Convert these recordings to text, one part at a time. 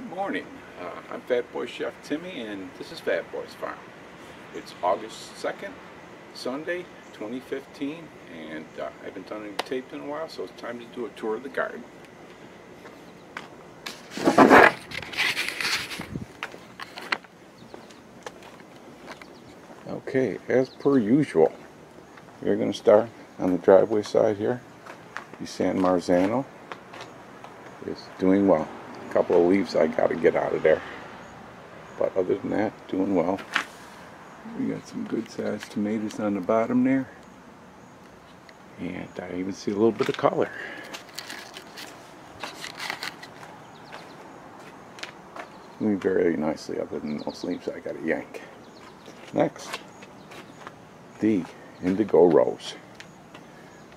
Good morning. I'm Fat Boy Chef Timmy, and this is Fat Boy's Farm. It's August 2nd, Sunday, 2015, and I haven't done any tape in a while, so it's time to do a tour of the garden. Okay, as per usual, we're going to start on the driveway side here. The San Marzano is doing well. A couple of leaves I got to get out of there, but other than that, doing well. We got some good sized tomatoes on the bottom there, and I even see a little bit of color. Doing very nicely, other than those leaves I got to yank. Next, the Indigo Rose.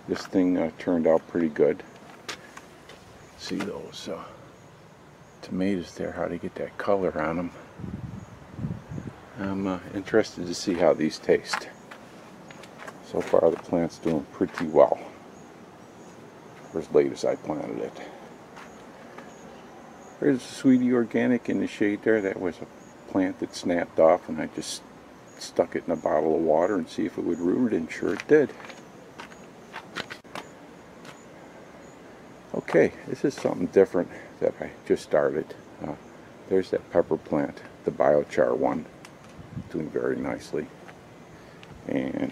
This thing turned out pretty good. See those tomatoes there, how to get that color on them. I'm interested to see how these taste. So far the plant's doing pretty well, for as late as I planted it. There's a Sweetie Organic in the shade there. That was a plant that snapped off, and I just stuck it in a bottle of water and see if it would root, and sure it did. Okay, this is something different that I just started. There's that pepper plant, the biochar one, doing very nicely. And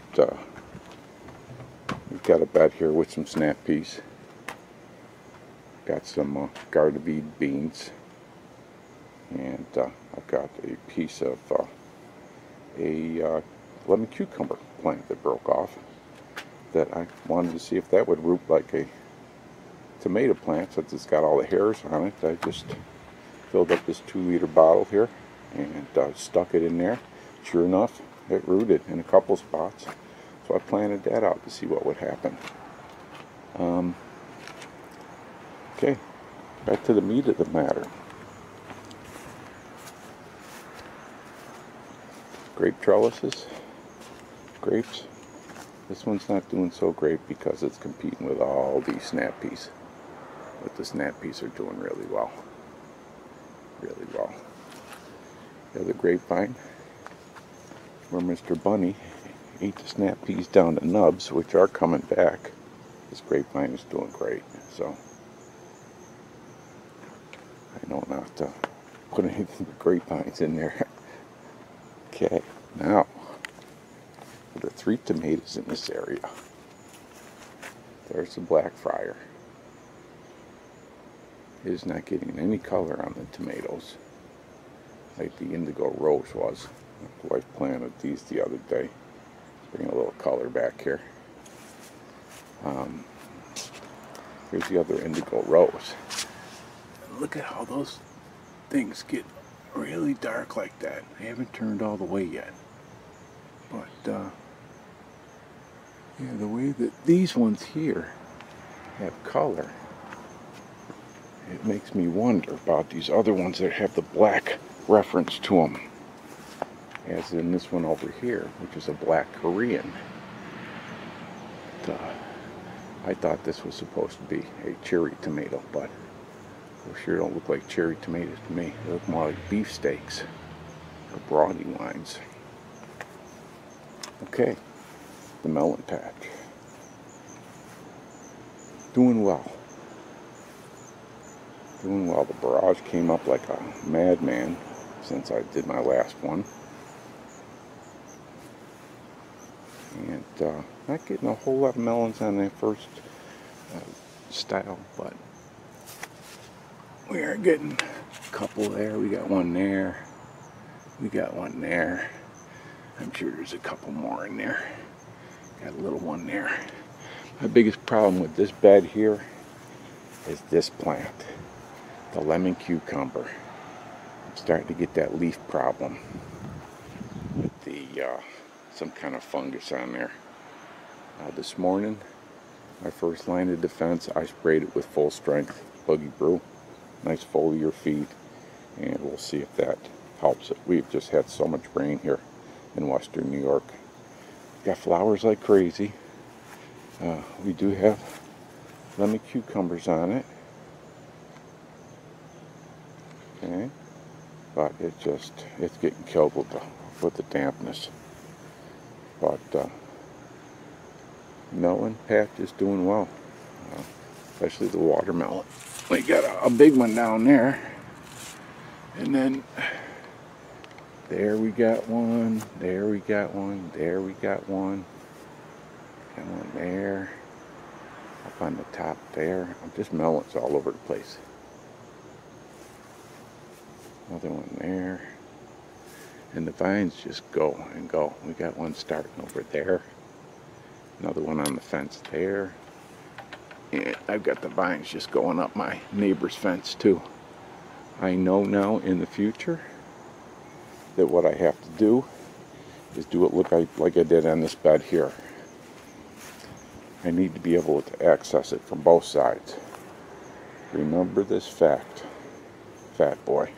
we've got a bed here with some snap peas. Got some Gardavid beans, and I've got a piece of a lemon cucumber plant that broke off that I wanted to see if that would root like a tomato plant, since it's got all the hairs on it. I just filled up this 2-liter bottle here and stuck it in there. Sure enough, it rooted in a couple spots, so I planted that out to see what would happen. Okay, back to the meat of the matter. Grape trellises, grapes. This one's not doing so great because it's competing with all these snap peas. But the snap peas are doing really well. Really well. The other grapevine, where Mr. Bunny ate the snap peas down to nubs, which are coming back. This grapevine is doing great. So I know not to put anything but grapevines in there. Okay, now there are 3 tomatoes in this area. There's the black friar. It is not getting any color on the tomatoes like the Indigo Rose was. My wife planted these the other day. Bring a little color back here. Here's the other Indigo Rose. Look at how those things get really dark like that. They haven't turned all the way yet. But yeah, the way that these ones here have color, it makes me wonder about these other ones that have the black reference to them. As in this one over here, which is a black Korean. I thought this was supposed to be a cherry tomato, but they sure don't look like cherry tomatoes to me. They look more like beefsteaks or brandywines. Okay, the melon patch. Doing well. Doing well. The barrage came up like a madman since I did my last one. And not getting a whole lot of melons on that first style, but we are getting a couple there. We got one there. We got one there. I'm sure there's a couple more in there. Got a little one there. My biggest problem with this bed here is this plant, the lemon cucumber. I'm starting to get that leaf problem with the some kind of fungus on there. This morning, my first line of defense, I sprayed it with full strength Buggy Brew. Nice foliar feed, and we'll see if that helps it. We've just had so much rain here in western New York. Got flowers like crazy. We do have lemon cucumbers on it. Okay, but it's getting killed with the dampness. But melon patch is doing well, especially the watermelon. We got a big one down there, and then there we got one, there we got one, there we got one, and one there, up on the top there. Just melons all over the place. Another one there. And the vines just go and go. We got one starting over there. Another one on the fence there. And I've got the vines just going up my neighbor's fence too. I know now in the future that what I have to do is do it look like I did on this bed here. I need to be able to access it from both sides. Remember this fact, fat boy.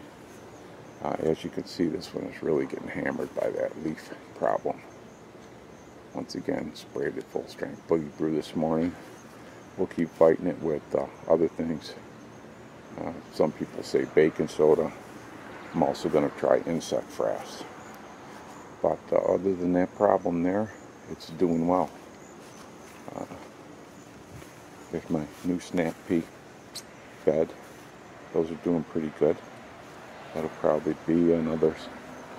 As you can see, this one is really getting hammered by that leaf problem. Once again, sprayed it full strength Boogie Brew this morning. We'll keep fighting it with other things. Some people say baking soda. I'm also going to try insect frass. But other than that problem there, it's doing well. There's my new snap pea bed. Those are doing pretty good. That'll probably be another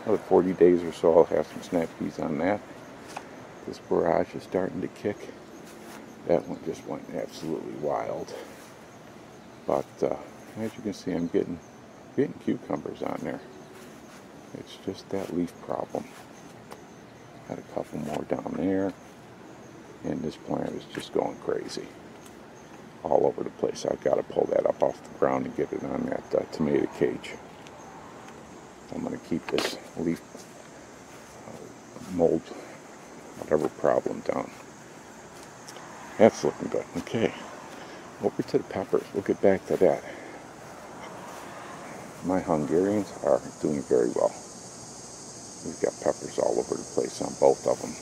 40 days or so. I'll have some snap peas on that. This barrage is starting to kick. That one just went absolutely wild. But as you can see, I'm getting cucumbers on there. It's just that leaf problem. Got a couple more down there. And this plant is just going crazy. All over the place. I've got to pull that up off the ground and get it on that tomato cage. I'm going to keep this leaf mold, whatever problem, down. That's looking good. Okay, over to the peppers. We'll get back to that. My Hungarians are doing very well. We've got peppers all over the place on both of them.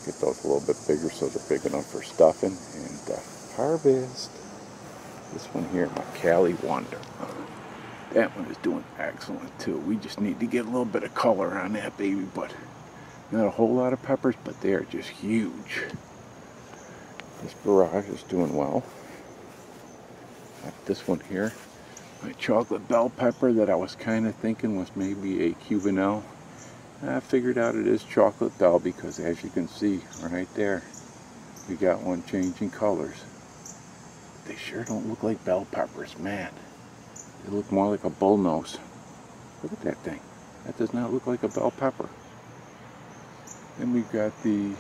Get those a little bit bigger so they're big enough for stuffing and harvest. This one here, my Cali Wonder. That one is doing excellent too. We just need to get a little bit of color on that baby, but not a whole lot of peppers, but they are just huge. This barrage is doing well. Got this one here, my chocolate bell pepper that I was kind of thinking was maybe a Cubanelle. I figured out it is chocolate bell because, as you can see right there, we got one changing colors. They sure don't look like bell peppers, man. They look more like a bullnose. Look at that thing. That does not look like a bell pepper. Then we've got the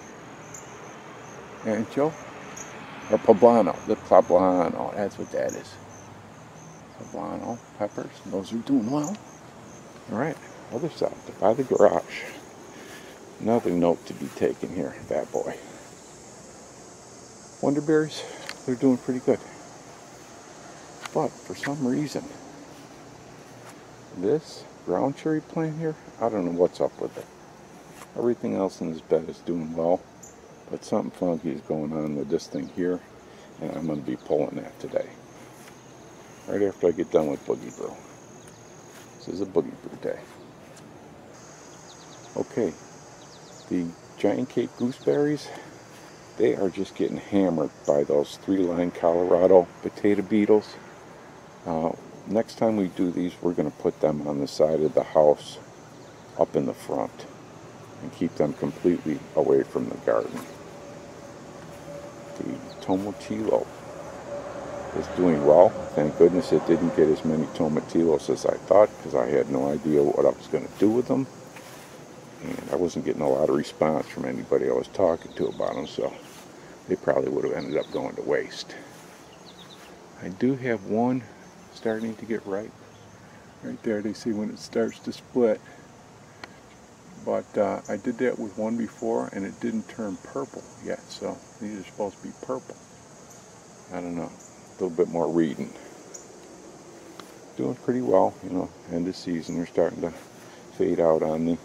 ancho, or poblano. The poblano, that's what that is. Poblano peppers. Those are doing well. All right, other side, by the garage. Another note to be taken here, fat boy. Wonderberries, they're doing pretty good. But for some reason, this ground cherry plant here, I don't know what's up with it. Everything else in this bed is doing well, but something funky is going on with this thing here, and I'm going to be pulling that today. Right after I get done with Boogie Brew. This is a Boogie Brew day. Okay, the giant Cape gooseberries, they are just getting hammered by those 3-line Colorado potato beetles. Next time we do these, we're going to put them on the side of the house up in the front and keep them completely away from the garden. The tomatillo is doing well. Thank goodness it didn't get as many tomatillos as I thought, because I had no idea what I was going to do with them. And I wasn't getting a lot of response from anybody I was talking to about them, so they probably would have ended up going to waste. I do have one starting to get ripe. Right there, they see when it starts to split. But I did that with one before, and it didn't turn purple yet, so these are supposed to be purple. I don't know. A little bit more reading. Doing pretty well, you know, end of season. They're starting to fade out on the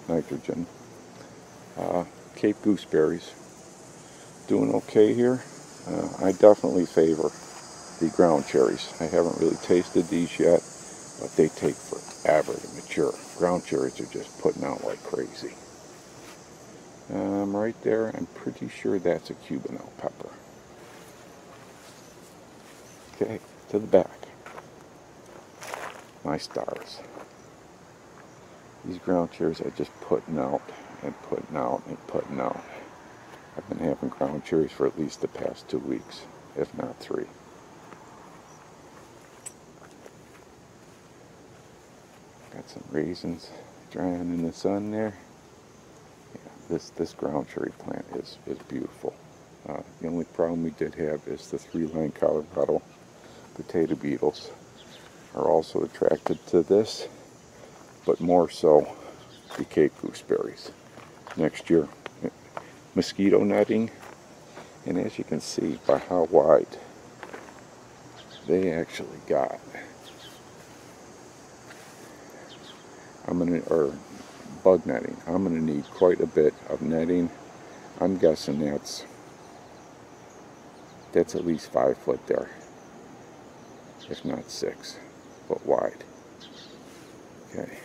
nitrogen. Cape gooseberries. Doing okay here. I definitely favor the ground cherries. I haven't really tasted these yet. but they take forever to mature. Ground cherries are just putting out like crazy. Right there, I'm pretty sure that's a Cubanelle pepper. Okay, to the back. My stars. These ground cherries are just putting out and putting out and putting out. I've been having ground cherries for at least the past 2 weeks, if not 3. Got some raisins drying in the sun there. Yeah, this ground cherry plant is beautiful. The only problem we did have is the 3-line Colorado potato beetles are also attracted to this, but more so the Cape gooseberries. Next year, mosquito netting, and as you can see by how wide they actually got, or bug netting. I'm gonna need quite a bit of netting. I'm guessing that's at least 5 foot there, if not 6 foot wide. Okay,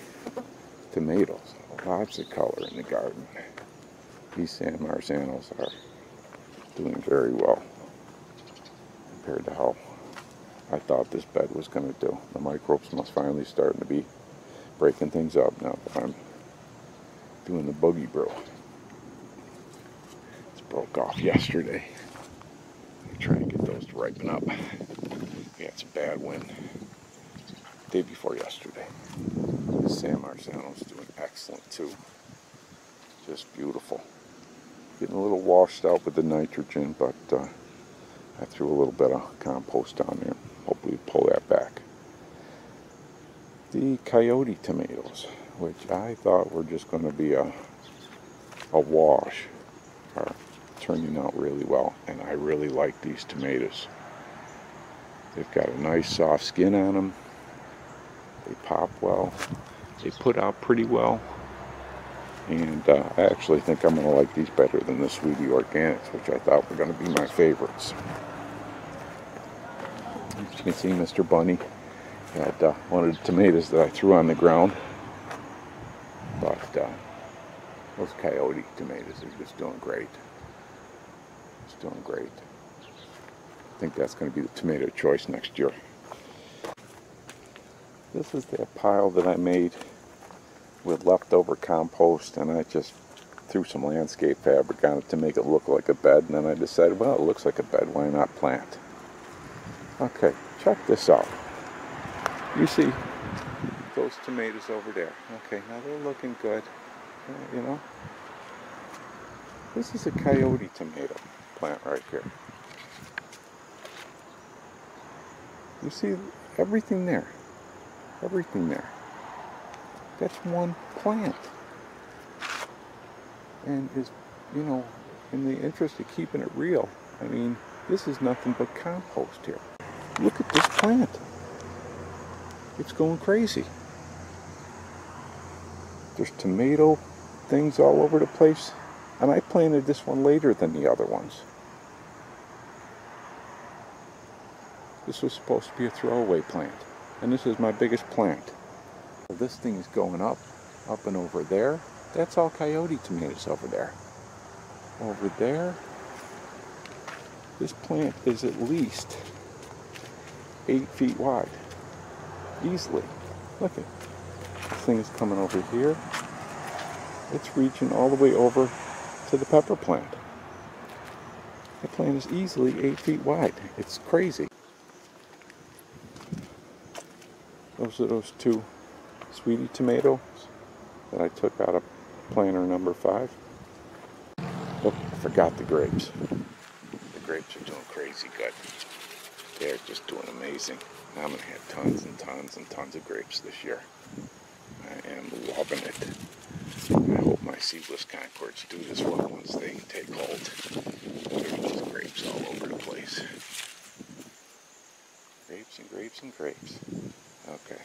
tomatoes, lots of color in the garden. These San Marzanos are doing very well compared to how I thought this bed was going to do. The microbes must finally starting to be breaking things up now that I'm doing the boogie brew. It's broke off yesterday. I'm trying to get those to ripen up. We had some bad wind day before yesterday. The San Marzanos doing excellent too. Just beautiful. Getting a little washed out with the nitrogen, but I threw a little bit of compost on there. Hopefully pull that back. The coyote tomatoes, which I thought were just going to be a wash, are turning out really well, and I really like these tomatoes. They've got a nice soft skin on them. They pop well. They put out pretty well. And I actually think I'm going to like these better than the Sweetie Organics, which I thought were going to be my favorites. As you can see, Mr. Bunny had one of the tomatoes that I threw on the ground. But those coyote tomatoes are just doing great. It's doing great. I think that's going to be the tomato choice next year. This is that pile that I made with leftover compost, and I just threw some landscape fabric on it to make it look like a bed, and then I decided, well, it looks like a bed, why not plant? Okay, check this out. You see those tomatoes over there. Okay, now they're looking good, you know. This is a coyote tomato plant right here. You see everything there. Everything there. That's one plant. And is, you know, in the interest of keeping it real, I mean, this is nothing but compost here. Look at this plant. It's going crazy. There's tomato things all over the place. And I planted this one later than the other ones. This was supposed to be a throwaway plant. And this is my biggest plant. This thing is going up and over there. That's all coyote tomatoes over there. Over there, this plant is at least 8 feet wide. Easily. Look at it. This thing is coming over here. It's reaching all the way over to the pepper plant. The plant is easily 8 feet wide. It's crazy. Those are those 2 Sweetie tomatoes that I took out of planter number 5. Oh, I forgot the grapes. The grapes are doing crazy good. They're just doing amazing. I'm going to have tons and tons and tons of grapes this year. I am loving it. I hope my seedless Concords do this well once they take hold. There's just grapes all over the place. Grapes and grapes and grapes. Okay.